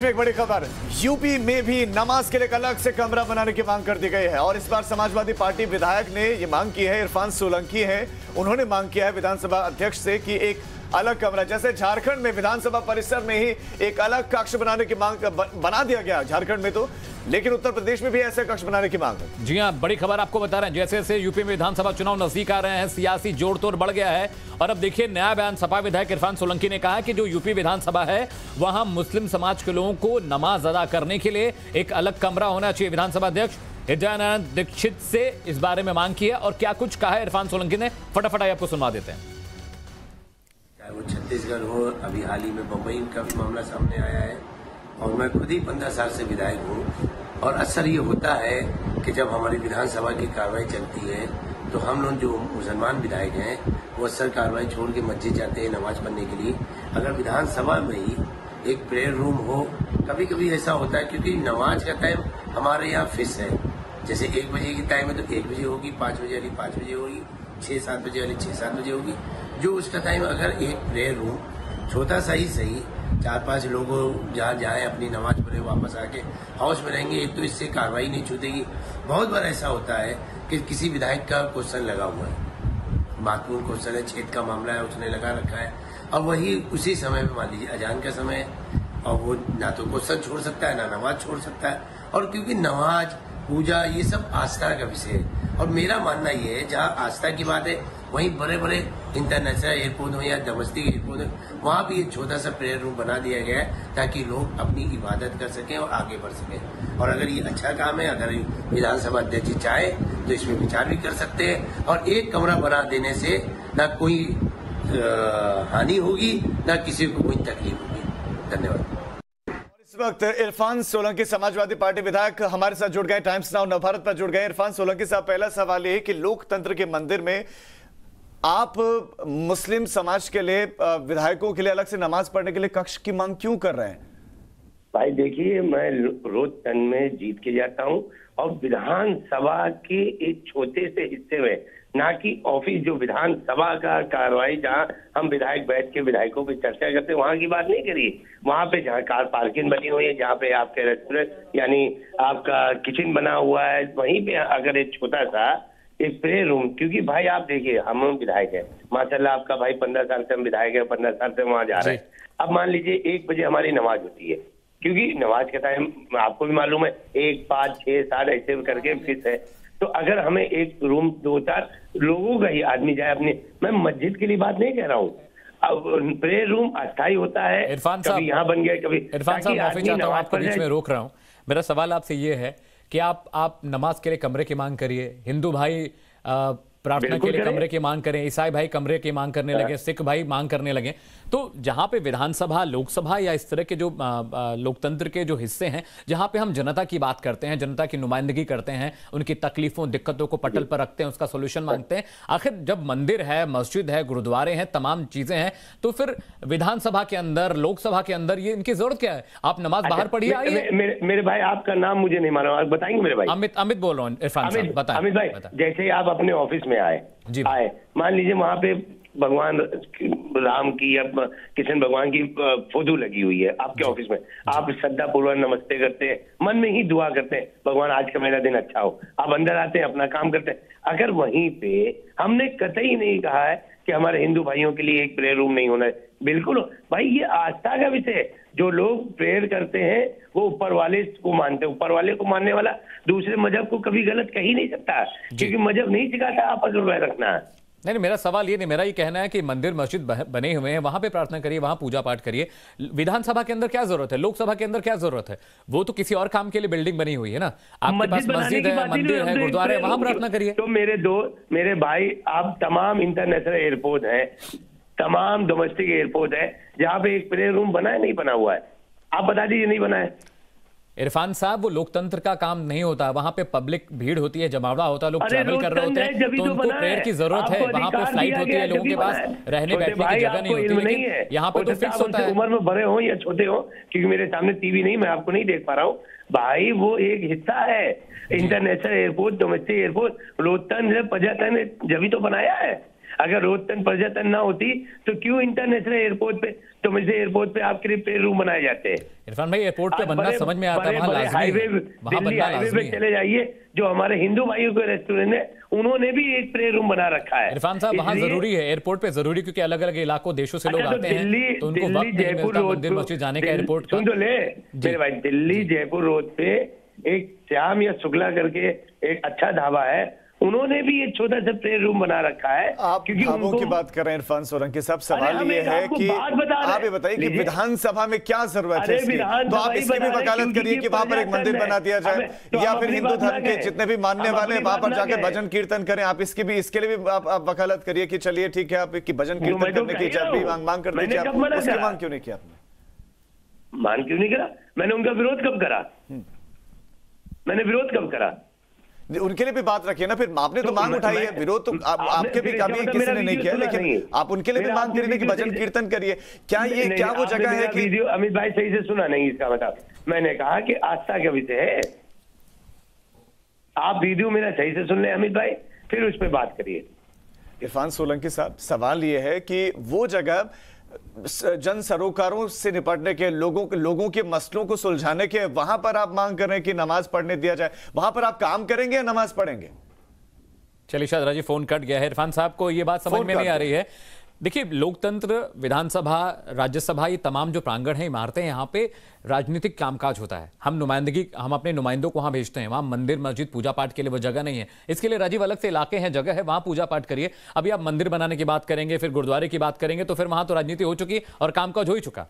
एक बड़ी खबर, यूपी में भी नमाज के लिए अलग से कमरा बनाने की मांग कर दी गई है और इस बार समाजवादी पार्टी विधायक ने ये मांग की है। इरफान सोलंकी हैं, उन्होंने मांग किया है विधानसभा अध्यक्ष से कि एक अलग कमरा, जैसे झारखंड में विधानसभा परिसर में ही एक अलग कक्ष बनाने की मांग बना दिया गया झारखंड में, तो लेकिन उत्तर प्रदेश में भी ऐसे कक्ष बनाने की मांग है। जी हां, बड़ी खबर आपको बता रहे हैं। जैसे जैसे यूपी में विधानसभा चुनाव नजदीक आ रहे हैं, सियासी जोड़ तोड़ बढ़ गया है और अब देखिए नया बयान सपा विधायक इरफान सोलंकी ने कहा कि जो यूपी विधानसभा है वहां मुस्लिम समाज के लोगों को नमाज अदा करने के लिए एक अलग कमरा होना चाहिए। विधानसभा अध्यक्ष हृदयानंद दीक्षित से इस बारे में मांग की है और क्या कुछ कहा है इरफान सोलंकी ने, फटाफट आपको सुनवा देते हैं। चाहे वो छत्तीसगढ़ हो, अभी हाल ही में बम्बई का मामला सामने आया है और मैं खुद ही 15 साल से विधायक हूँ और अक्सर ये होता है कि जब हमारी विधानसभा की कार्रवाई चलती है तो हम लोग जो मुसलमान विधायक हैं वो अक्सर कार्रवाई छोड़ के मस्जिद जाते हैं नमाज पढ़ने के लिए। अगर विधानसभा में ही एक प्रेयर रूम हो, कभी कभी ऐसा होता है क्योंकि नमाज का टाइम हमारे यहाँ फिक्स है, जैसे 1 बजे की टाइम है तो 1 बजे होगी, 5 बजे वाली 5 बजे होगी, 6-7 बजे वाली 6-7 बजे होगी। जो उसका टाइम अगर एक प्रेयर रूम छोटा सा ही सही 4-5 लोग जहाँ जाए अपनी नमाज पढ़े वापस आके हाउस में रहेंगे, एक तो इससे कार्रवाई नहीं छूटेगी। बहुत बार ऐसा होता है कि किसी विधायक का क्वेश्चन लगा हुआ है, महत्वपूर्ण क्वेश्चन है, छेद का मामला है, उसने लगा रखा है, अब वही उसी समय में मान लीजिए अजान का समय है और वो ना तो क्वेश्चन छोड़ सकता है ना नमाज छोड़ सकता है। और क्योंकि नमाज पूजा ये सब आस्था का विषय है और मेरा मानना ये है जहाँ आस्था की बात है वहीं बड़े बड़े इंटरनेशनल एयरपोर्ट हो या डोमेस्टिक एयरपोर्ट हो वहाँ भी एक छोटा सा प्रेयर रूम बना दिया गया है ताकि लोग अपनी इबादत कर सकें और आगे बढ़ सकें। और अगर ये अच्छा काम है, अगर विधानसभा अध्यक्ष चाहे तो इसमें विचार भी कर सकते हैं और एक कमरा बना देने से ना कोई हानि होगी ना किसी को कोई तकलीफ होगी। धन्यवाद। इस वक्त इरफान सोलंकी समाजवादी पार्टी विधायक हमारे साथ जुड़ गए, टाइम्स नाउ नवभारत पर जुड़ गए। इरफान सोलंकी साहब, पहला सवाल ये कि लोकतंत्र के मंदिर में आप मुस्लिम समाज के लिए विधायकों के लिए अलग से नमाज पढ़ने के लिए कक्ष की मांग क्यों कर रहे हैं? भाई देखिए, मैं रोज तन में जीत के जाता हूं और विधानसभा के एक छोटे से हिस्से में, ना कि ऑफिस जो विधानसभा का कार्रवाई जहां हम विधायक बैठ के विधायकों की चर्चा करते हैं वहां की बात नहीं करिए। वहां पे जहां कार पार्किंग बनी हुई है, जहां पे आपके रेस्टोरेंट यानी आपका किचन बना हुआ है, वहीं पे अगर एक छोटा सा एक प्रेयर रूम, क्योंकि भाई आप देखिए हम विधायक है माशाल्लाह, आपका भाई 15 साल से हम विधायक है, 15 साल से वहां जा रहे हैं। अब मान लीजिए 1 बजे हमारी नमाज होती है, क्योंकि नमाज का टाइम आपको भी मालूम है 1, 5, 6, 7 ऐसे करके फिक्स है। तो अगर हमें एक रूम 2-4 लोगों का ही आदमी जाए अपने, मैं मस्जिद के लिए बात नहीं कह रहा हूँ, अब प्रेयर रूम अस्थायी होता है, कभी यहाँ बन गया कभी। इरफान साहब, माफी चाहता हूँ, आपको बीच में रोक रहा हूँ। मेरा सवाल आपसे ये है कि आप नमाज के लिए कमरे की मांग करिए, हिंदू भाई प्रार्थना के लिए कमरे की मांग करें, ईसाई भाई कमरे की मांग करने लगे, सिख भाई मांग करने लगे, तो जहां पे विधानसभा, लोकसभा या इस तरह के जो लोकतंत्र के जो हिस्से हैं जहां पे हम जनता की बात करते हैं, जनता की नुमाइंदगी करते हैं, उनकी तकलीफों दिक्कतों को पटल पर रखते हैं, उसका सोल्यूशन मांगते हैं, आखिर जब मंदिर है, मस्जिद है, गुरुद्वारे हैं, तमाम चीजें हैं, तो फिर विधानसभा के अंदर, लोकसभा के अंदर ये इनकी जरूरत क्या है? आप नमाज बाहर पढ़िए। आइए। मेरे भाई, आपका नाम मुझे नहीं मालूम, आप बताएंगे मेरे भाई? अमित बोल रहा हूँ। इरफान साहब बताएं। अमित भाई, जैसे आप अपने ऑफिस में आए, मान लीजिए वहां पे भगवान राम की या कृष्ण भगवान की फोटो लगी हुई है आपके ऑफिस में, आप श्रद्धा पूर्वक नमस्ते करते हैं, मन में ही दुआ करते हैं भगवान आज का मेरा दिन अच्छा हो, आप अंदर आते हैं अपना काम करते हैं। अगर वहीं पे हमने कतई नहीं कहा है कि हमारे हिंदू भाइयों के लिए एक प्रेयर रूम नहीं होना है, बिल्कुल भाई ये आस्था का विषय है। जो लोग प्रेयर करते हैं वो ऊपर वाले को मानते हैं, ऊपर वाले को मानने वाला दूसरे मजहब को कभी गलत कह ही नहीं सकता, क्योंकि मजहब नहीं सिखाता आपस में रखना है। नहीं, मेरा सवाल ये नहीं, मेरा ये कहना है कि मंदिर मस्जिद बने हुए हैं, वहां पे प्रार्थना करिए, वहां पूजा पाठ करिए। विधानसभा के अंदर क्या जरूरत है? लोकसभा के अंदर क्या जरूरत है? वो तो किसी और काम के लिए बिल्डिंग बनी हुई है ना, आपके पास मस्जिद है, मंदिर है, गुरुद्वारे है, वहां प्रार्थना करिए। तो मेरे भाई, आप तमाम इंटरनेशनल एयरपोर्ट है, तमाम डोमेस्टिक एयरपोर्ट है जहाँ पे एक प्रेयर रूम बना है, नहीं बना हुआ है? आप बता दीजिए नहीं बना है। इरफान साहब, वो लोकतंत्र का काम नहीं होता, वहां पे पब्लिक भीड़ होती है, जमावड़ा होता है, लोग ट्रैवल कर रहे होते हैं, तो उनको प्रेयर की जरूरत है, वहां पे फ्लाइट होती है, लोगों के पास रहने बैठने की जगह नहीं होती, लेकिन यहाँ पे तो फिक्स होता है। उम्र में बड़े हो या छोटे हो, क्योंकि मेरे सामने टीवी नहीं, मैं आपको नहीं देख पा रहा हूँ भाई, वो एक हिस्सा है इंटरनेशनल एयरपोर्ट, डोमेस्टिक एयरपोर्ट, लोकतंत्र पर्यटन जब तो बनाया है। अगर रोहतन पर्यटन ना होती तो क्यों इंटरनेशनल एयरपोर्ट पे तो मुझे एयरपोर्ट पे आपके लिए प्ले रूम बनाए जाते हैं। इरफान भाई एयरपोर्ट पे बनना समझ में आता है, वहाँ लाजमी हाईवे है, वहाँ दिल्ली बनना हाईवे लाजमी पे है। चले जाइए, जो हमारे हिंदू भाइयों के रेस्टोरेंट है उन्होंने भी एक प्ले रूम बना रखा है। इरफान साहब वहाँ इसलिए- जरूरी है, एयरपोर्ट पे जरूरी, क्योंकि अलग अलग इलाकों देशों से लोग अच्छा, तो आते हैं तो उनको वक्त नहीं जयपुर मिलता रोड मंदिर पे- मस्जिद जाने का दिल्ली- एयरपोर्ट का। सुन तो ले मेरे भाई, दिल्ली जयपुर रोड पे एक श्याम या शुक्ला करके एक अच्छा ढाबा है, उन्होंने भी एक छोटा सा प्ले रूम बना रखा है। आप ढाबों की बात कर रहे हैं इरफान सोलंकी साहब, सवाल ये है कि आप ये बताइए कि विधानसभा में क्या जरूरत है इसकी, तो आप इसकी भी वकालत करिए कि वहां पर एक मंदिर बना दिया जाए, या फिर हिंदू धर्म के जितने भी मानने वाले हैं वहां पर जाकर भजन कीर्तन करें। आप इसके लिए भी आप वकालत करिए कि चलिए ठीक है, आप की भजन कीर्तन करने की इजाजत मांग कर दीजिए, आप उसकी मांग क्यों नहीं की आपने? मान क्यों नहीं करा? मैंने उनका विरोध कब करा? मैंने विरोध कब करा? उनके लिए भी बात रखिए ना, फिर आपने तो मांग उठाई है, विरोध तो आपके भी कभी किसी ने नहीं किया, लेकिन आप उनके लिए भी मांग करिए कि भजन कीर्तन करिए। क्या ये क्या वो जगह है कि अमित भाई सही से सुना नहीं इसका मतलब? मैंने कहा कि आस्था का विषय है, आप वीडियो मेरा सही से सुन लें अमित भाई, फिर उस पर बात करिए। इरफान सोलंकी साहब, सवाल ये है कि वो जगह जन सरोकारों से निपटने के, लोगों के मसलों को सुलझाने के, वहां पर आप मांग कर रहे हैं कि नमाज पढ़ने दिया जाए, वहां पर आप काम करेंगे या नमाज पढ़ेंगे? चलिए शायद राजी फोन कट गया है। इरफान साहब को ये बात समझ में नहीं आ रही है। देखिए, लोकतंत्र, विधानसभा, राज्यसभा, ये तमाम जो प्रांगण है, इमारतें, यहाँ पे राजनीतिक कामकाज होता है। हम अपने नुमाइंदों को वहाँ भेजते हैं। वहाँ मंदिर मस्जिद पूजा पाठ के लिए वो जगह नहीं है। इसके लिए राजीव अलग से इलाके हैं, जगह है, वहाँ पूजा पाठ करिए। अभी आप मंदिर बनाने की बात करेंगे, फिर गुरुद्वारे की बात करेंगे, तो फिर वहाँ तो राजनीति हो चुकी और कामकाज हो ही चुका।